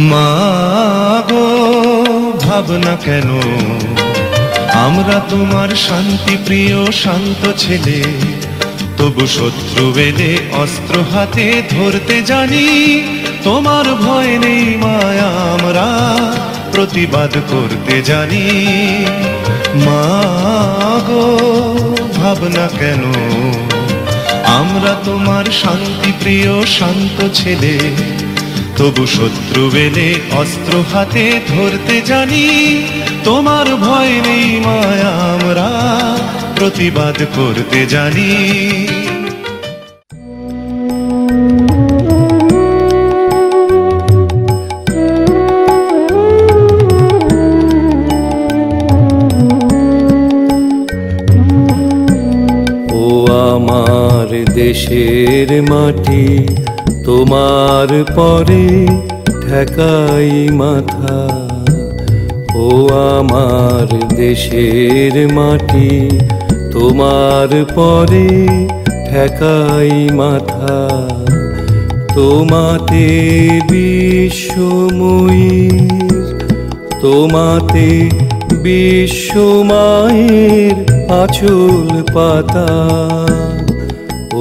মা গো ভাবনা কেন, আমরা তোমার শান্তি প্রিয় শান্ত ছেলে, তবু শত্রু এলে অস্ত্র হাতে ধরতে জানি। তোমার ভয় নেই মায়া, আমরা প্রতিবাদ করতে জানি। মা গো ভাবনা কেন, আমরা তোমার শান্তি প্রিয় শান্ত ছেলে, তবু শত্রু এলে অস্ত্র হাতে ধরতে জানি। তোমার ভয় নেই মায়া, আমরা প্রতিবাদ করতে জানি। ও আমার দেশের মাটি, তোমার পরে ঠেকাই মাথা। ও আমার দেশের মাটি, তোমার পরে ঠেকাই মাথা। তোমাতে বিশ্বময়ীর, তোমাতে বিশ্বমায়ের আঁচল পাতা।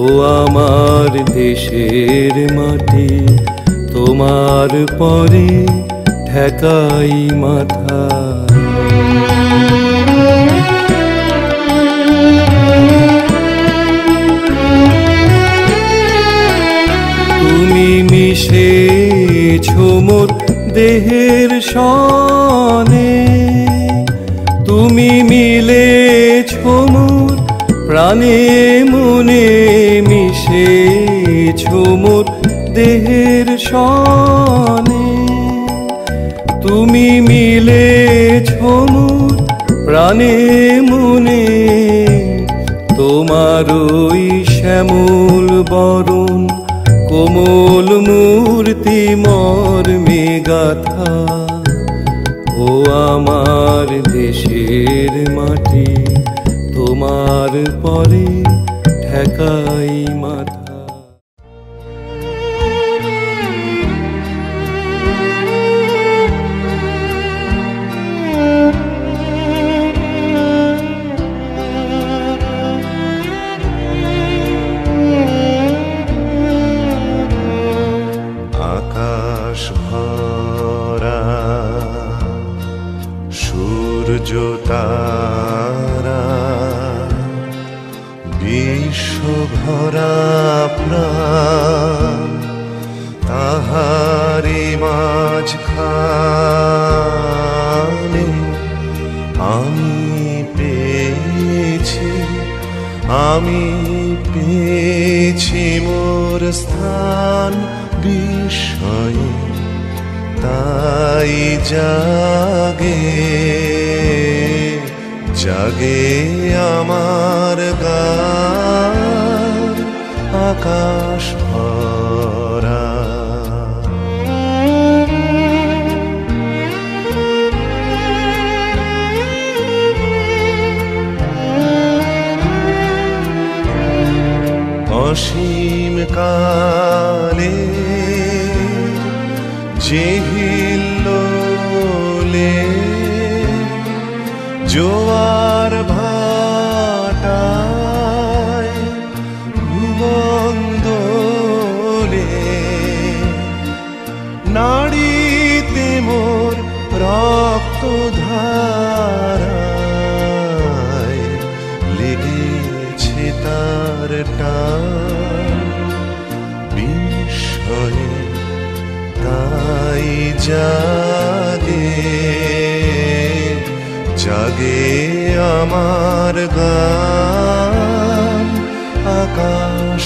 ও আমার দেশের মাটি, তোমার পরে ঠেকাই মাথা। তুমি মিশেছো মোর দেহের সনে, তুমি মিলেছো মোর প্রাণে মনে। মিশেছো মোর দেহের সনে, তুমি মিলেছো মোর প্রাণে মনে। তোমার ওই শ্যামল বরণ, কোমল মূর্তি মর্মে গাথা। ও আমার দেশের মাটি, তোমার পরে ঠেকাই মাথা। আকাশ ভরা সূর্য তারা, বিশ্ব ভরা প্রাণ, তাহারি মাঝখানে আমি পেয়েছি, আমি পেয়েছি মোর স্থান বিস্ময়ে। তাই জাগে জাগে আমার গান, আকাশ ভরা। অসীম কালে যে হিল্লোলে, জোয়ার ভাটায় ভুবন্দোলে, নাড়িতে মোর রক্ত ধারায় লেগেছে তার টান বিস্ময়ে। তাই জাগে জাগে আমার গান, আকাশ